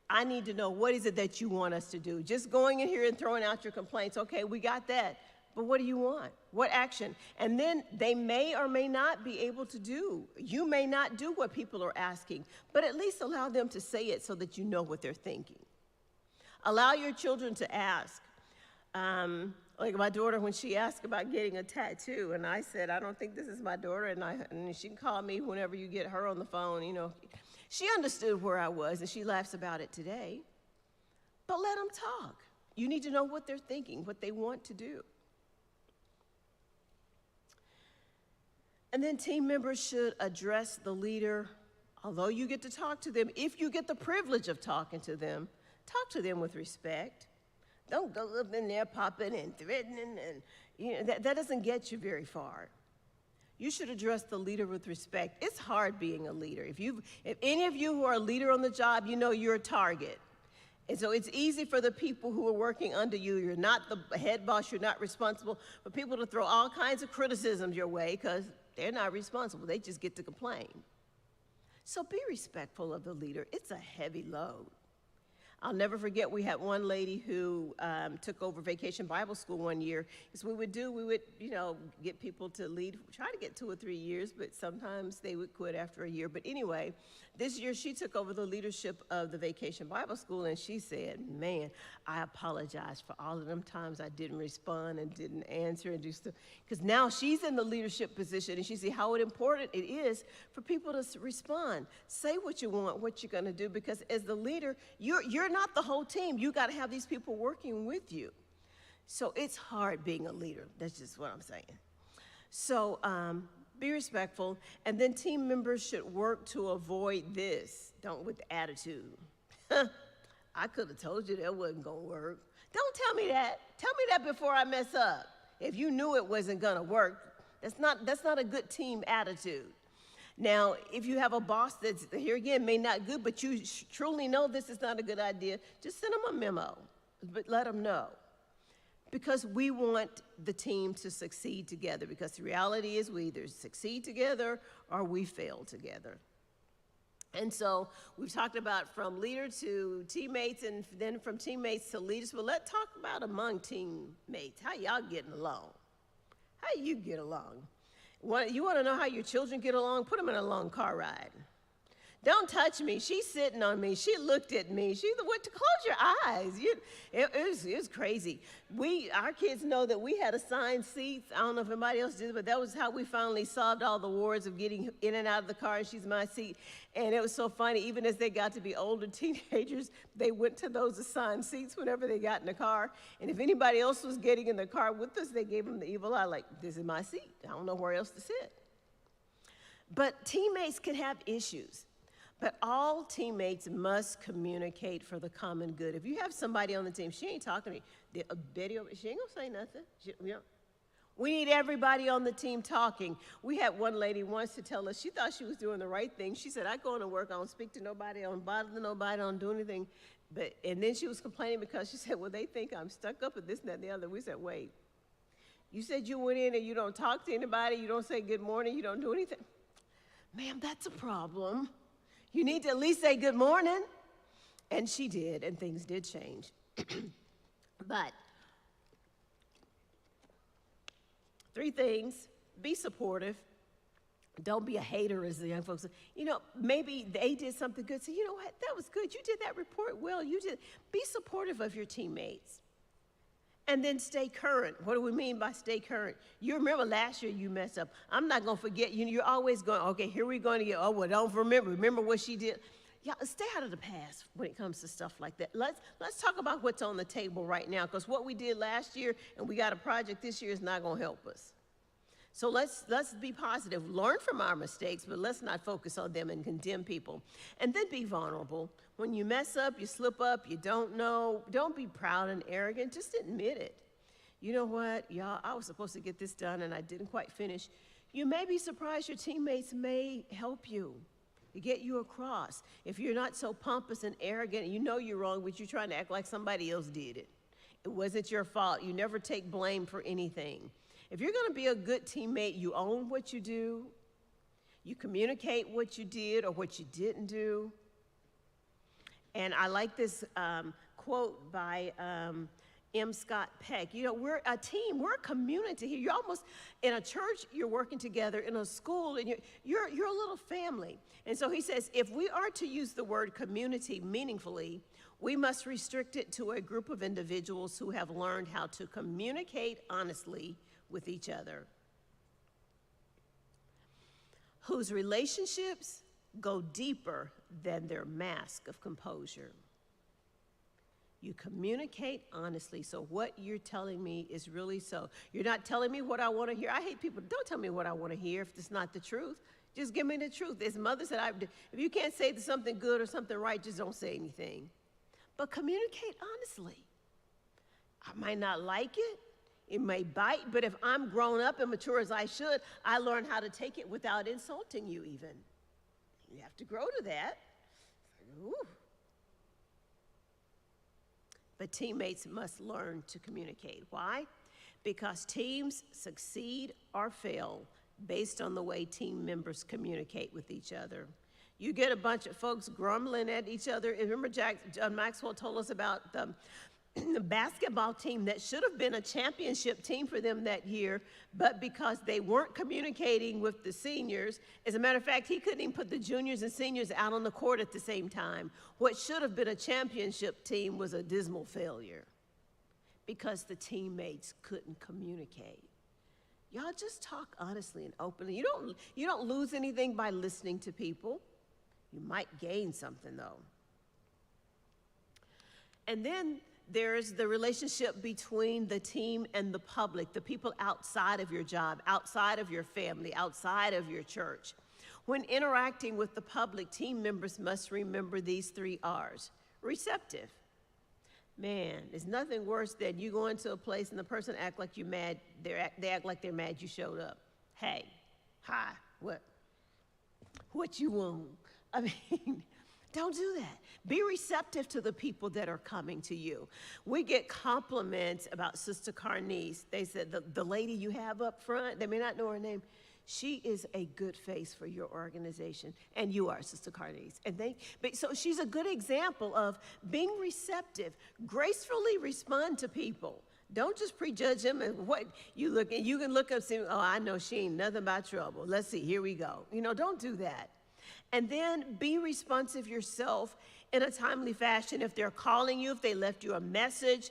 I need to know, what is it that you want us to do? Just going in here and throwing out your complaints, okay, we got that. But what do you want? What action? And then they may or may not be able to do. You may not do what people are asking, but at least allow them to say it so that you know what they're thinking. Allow your children to ask. Like my daughter, when she asked about getting a tattoo, and I said, I don't think this is my daughter, and she can call me whenever you get her on the phone, you know. She understood where I was, and she laughs about it today. But let them talk. You need to know what they're thinking, what they want to do. And then team members should address the leader, although you get to talk to them. If you get the privilege of talking to them, talk to them with respect. Don't go up in there popping and threatening, and you know, that doesn't get you very far. You should address the leader with respect. It's hard being a leader. If any of you who are a leader on the job, you know you're a target. And so it's easy for the people who are working under you. You're not the head boss, you're not responsible for people to throw all kinds of criticisms your way because they're not responsible. They just get to complain. So be respectful of the leader. It's a heavy load. I'll never forget, we had one lady who took over Vacation Bible School one year. Because we would, you know, get people to lead, try to get 2 or 3 years, but sometimes they would quit after a year. But anyway, this year she took over the leadership of the Vacation Bible School, and she said, man, I apologize for all of them times I didn't respond and didn't answer and do stuff. Because now she's in the leadership position, and she see how important it is for people to respond. Say what you want, what you're going to do, because as the leader, you're not the whole team. You got to have these people working with you. So it's hard being a leader. That's just what I'm saying. So be respectful, and then team members should work to avoid this. Don't with attitude. I could have told you that wasn't gonna work. Don't tell me that. Tell me that before I mess up. If you knew it wasn't gonna work, that's not a good team attitude. Now, if you have a boss that's, here again, may not good, but you truly know this is not a good idea, just send them a memo, but let them know. Because we want the team to succeed together, because the reality is we either succeed together or we fail together. And so we've talked about from leader to teammates, and then from teammates to leaders. But let's talk about among teammates. How y'all getting along? How you get along? You want to know how your children get along? Put them in a long car ride. Don't touch me. She's sitting on me. She looked at me. She went to close your eyes. It was crazy. Our kids know that we had assigned seats. I don't know if anybody else did, but that was how we finally solved all the wars of getting in and out of the car, and she's my seat. And it was so funny, even as they got to be older teenagers, they went to those assigned seats whenever they got in the car. And if anybody else was getting in the car with us, they gave them the evil eye, like, this is my seat. I don't know where else to sit. But teammates can have issues. But all teammates must communicate for the common good. If you have somebody on the team, she ain't talking to me. Betty, she ain't gonna say nothing. We need everybody on the team talking. We had one lady once to tell us, she thought she was doing the right thing. She said, I go into work, I don't speak to nobody, I don't bother nobody, I don't do anything. And then she was complaining because she said, well, they think I'm stuck up at this, and that, and the other. We said, wait, you said you went in and you don't talk to anybody, you don't say good morning, you don't do anything? Ma'am, that's a problem. You need to at least say good morning. And she did, and things did change. But 3 things: be supportive. Don't be a hater, as the young folks say. You know, maybe they did something good. Say, you know what, that was good. You did that report well. You did. Be supportive of your teammates. And then stay current. What do we mean by stay current? You remember last year you messed up. I'm not going to forget. You're always going, okay, here we're going to get, oh, well, don't remember. Remember what she did. Yeah, stay out of the past when it comes to stuff like that. Let's talk about what's on the table right now, because what we did last year and we got a project this year is not going to help us. So let's be positive, learn from our mistakes, but let's not focus on them and condemn people. And then be vulnerable. When you mess up, you slip up, you don't know, don't be proud and arrogant, just admit it. You know what, y'all, I was supposed to get this done and I didn't quite finish. You may be surprised your teammates may help you to get you across. If you're not so pompous and arrogant, you know you're wrong, but you're trying to act like somebody else did it. It wasn't your fault. You never take blame for anything. If you're going to be a good teammate, you own what you do, you communicate what you did or what you didn't do. And I like this quote by M. Scott Peck. You know, we're a team, we're a community here. You're almost in a church, you're working together, in a school, and you're a little family. And so he says, if we are to use the word community meaningfully, we must restrict it to a group of individuals who have learned how to communicate honestly with each other, whose relationships go deeper than their mask of composure. You communicate honestly, so what you're telling me is really so. You're not telling me what I want to hear. I hate people, don't tell me what I want to hear if it's not the truth. Just give me the truth. As mother said, if you can't say something good or something right, just don't say anything. But communicate honestly. I might not like it. It may bite, but if I'm grown up and mature as I should, I learn how to take it without insulting you even. You have to grow to that. Ooh. But teammates must learn to communicate. Why? Because teams succeed or fail based on the way team members communicate with each other. You get a bunch of folks grumbling at each other. And remember, John Maxwell told us about the basketball team that should have been a championship team for them that year, but because they weren't communicating with the seniors, as a matter of fact, he couldn't even put the juniors and seniors out on the court at the same time. What should have been a championship team was a dismal failure because the teammates couldn't communicate. Y'all just talk honestly and openly. You don't lose anything by listening to people. You might gain something though. And then there's the relationship between the team and the public, the people outside of your job, outside of your family, outside of your church. When interacting with the public, team members must remember these 3 R's. Receptive. Man, there's nothing worse than you go into a place and the person act like you're mad. They act like they're mad you showed up. Hey, hi, what you want? I mean, don't do that. Be receptive to the people that are coming to you. We get compliments about Sister Carnice. They said, the lady you have up front, they may not know her name, she is a good face for your organization. And you are, Sister Carnice. So she's a good example of being receptive. Gracefully respond to people. Don't just prejudge them and what you look at. You can look up and say, oh, I know she ain't nothing but trouble. Let's see, here we go. Don't do that. And then be responsive yourself in a timely fashion. If they're calling you, if they left you a message,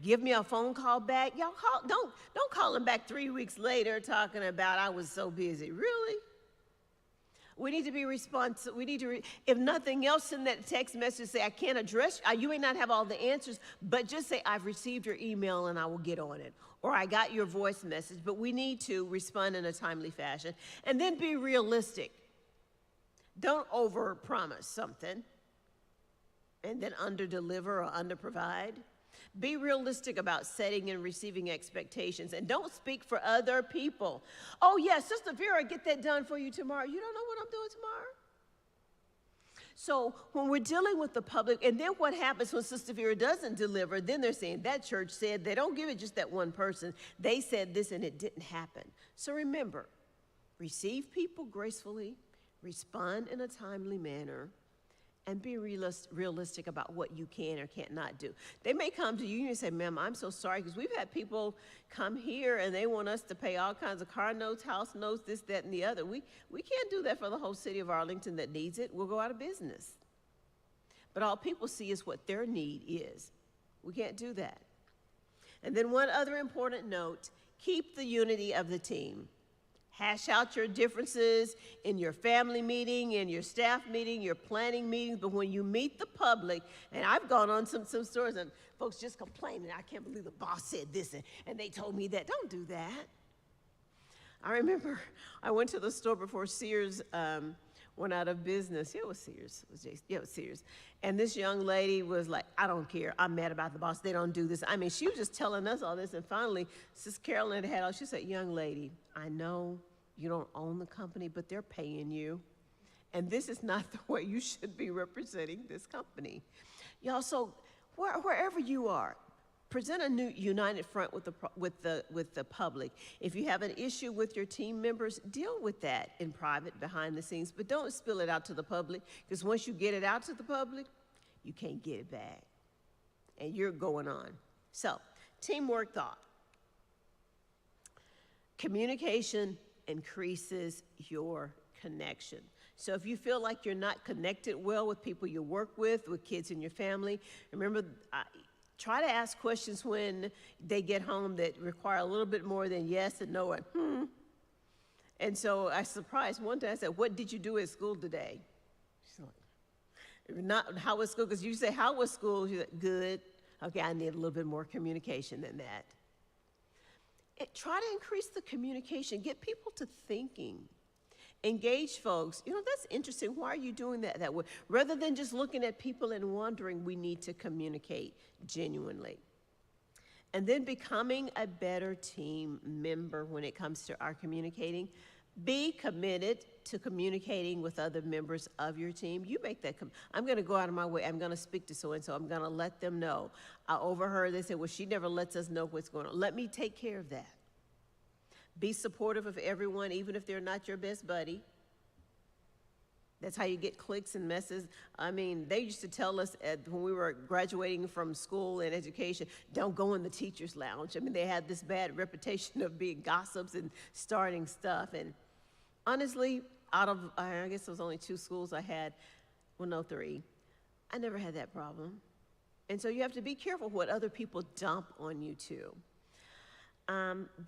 give me a phone call back. Y'all don't call them back 3 weeks later talking about I was so busy. Really? We need to be responsive. We need to, if nothing else in that text message, say I can't address you. You may not have all the answers, but just say I've received your email and I will get on it. Or I got your voice message. But we need to respond in a timely fashion. And then be realistic. Don't overpromise something and then underdeliver or underprovide. Be realistic about setting and receiving expectations, and don't speak for other people. Oh, yeah, Sister Vera, get that done for you tomorrow. You don't know what I'm doing tomorrow? So when we're dealing with the public, and then what happens when Sister Vera doesn't deliver, then they're saying that church said, they don't give it just that one person. They said this and it didn't happen. So remember, receive people gracefully, respond in a timely manner, and be realistic about what you can or can't not do. They may come to you and say, ma'am, I'm so sorry, because we've had people come here and they want us to pay all kinds of car notes, house notes, this, that, and the other. We can't do that for the whole city of Arlington that needs it. We'll go out of business. But all people see is what their need is. We can't do that. And then one other important note, keep the unity of the team. Hash out your differences in your family meeting, in your staff meeting, your planning meetings, but when you meet the public, and I've gone on some stores and folks just complaining, I can't believe the boss said this and they told me that. Don't do that. I remember I went to the store before Sears went out of business. Yeah, it was Sears. It was Sears. And this young lady was like, I don't care. I'm mad about the boss. They don't do this. I mean, she was just telling us all this. And finally, Sis Carolyn had all, she said, young lady, I know you don't own the company, but they're paying you. And this is not the way you should be representing this company. Y'all, so wherever you are, present a new united front with the public. If you have an issue with your team members, deal with that in private, behind the scenes, but don't spill it out to the public, because once you get it out to the public, you can't get it back. and you're going on. So, teamwork thought. Communication increases your connection. So if you feel like you're not connected well with people you work with kids in your family, remember, try to ask questions when they get home that require a little bit more than yes and no and And so I was surprised. One day I said, "What did you do at school today?" She's like, "Not how was school?" Because you say, "How was school?" She's like, "Good." Okay, I need a little bit more communication than that. Try to increase the communication. Get people to thinking. Engage folks. You know, that's interesting. Why are you doing that way? Rather than just looking at people and wondering, we need to communicate genuinely. And then becoming a better team member when it comes to our communicating. Be committed to communicating with other members of your team. You make that, I'm going to go out of my way. I'm going to speak to so-and-so. I'm going to let them know. I overheard, they said, well, she never lets us know what's going on. Let me take care of that. Be supportive of everyone, even if they're not your best buddy. That's how you get clicks and messes. I mean, they used to tell us when we were graduating from school and education, don't go in the teacher's lounge. I mean, they had this bad reputation of being gossips and starting stuff. And honestly, out of, I guess it was only 2 schools I had, well, no, 3. I never had that problem. And so you have to be careful what other people dump on you too.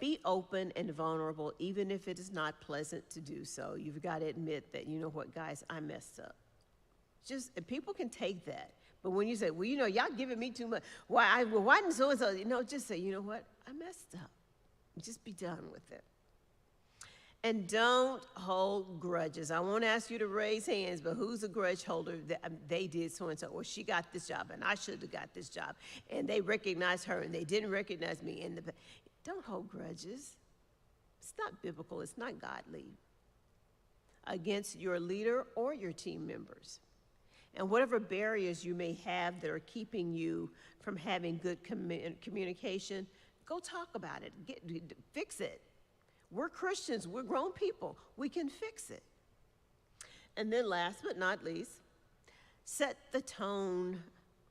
Be open and vulnerable, even if it is not pleasant to do so. You've got to admit that, you know what, guys, I messed up. People can take that. But when you say, well, you know, y'all giving me too much. Why didn't so-and-so, you know, just say, you know what, I messed up. Just be done with it. And don't hold grudges. I won't ask you to raise hands, but who's a grudge holder? They did so-and-so, or she got this job, and I should have got this job. And they recognized her, and they didn't recognize me. Don't hold grudges. It's not biblical. It's not godly. Against your leader or your team members. And whatever barriers you may have that are keeping you from having good communication, go talk about it. Fix it. We're Christians. We're grown people. We can fix it. And then last but not least, set the tone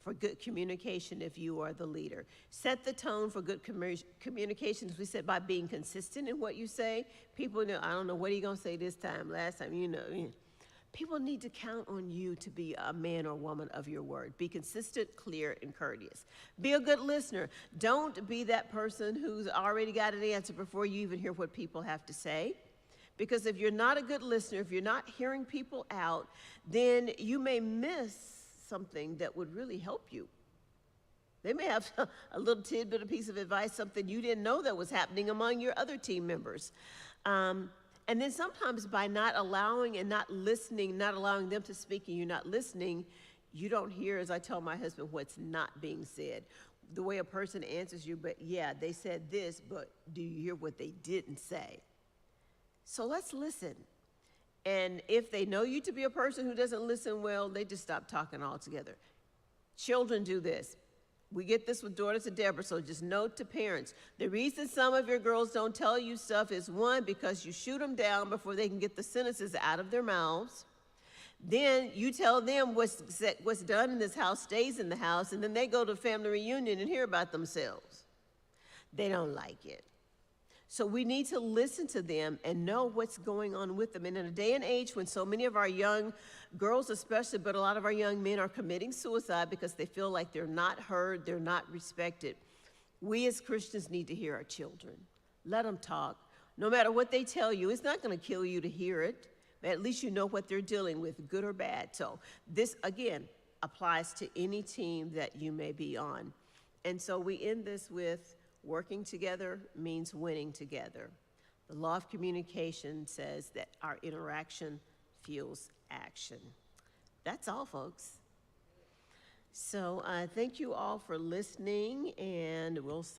for good communication if you are the leader. Set the tone for good communication, as we said, by being consistent in what you say. People know, I don't know, what are you going to say this time? Last time, you know. People need to count on you to be a man or woman of your word. Be consistent, clear, and courteous. Be a good listener. Don't be that person who's already got an answer before you even hear what people have to say. Because if you're not a good listener, if you're not hearing people out, then you may miss something that would really help you. They may have a little tidbit, a piece of advice, something you didn't know that was happening among your other team members. And then sometimes by not allowing and not listening, not allowing them to speak and you're not listening, you don't hear, as I tell my husband, what's not being said. The way a person answers you, but yeah, they said this, but do you hear what they didn't say? So let's listen. And if they know you to be a person who doesn't listen well, they just stop talking altogether. Children do this. We get this with daughters of Deborah, so just note to parents. The reason some of your girls don't tell you stuff is, 1, because you shoot them down before they can get the sentences out of their mouths. Then you tell them what's done in this house stays in the house, and then they go to family reunion and hear about themselves. They don't like it. So we need to listen to them and know what's going on with them. And in a day and age when so many of our young girls especially, but a lot of our young men are committing suicide because they feel like they're not heard, they're not respected, we as Christians need to hear our children. Let them talk. No matter what they tell you, it's not going to kill you to hear it, but at least you know what they're dealing with, good or bad. So this, again, applies to any team that you may be on. And so we end this with, working together means winning together. The law of communication says that our interaction fuels action. That's all, folks. So thank you all for listening, and we'll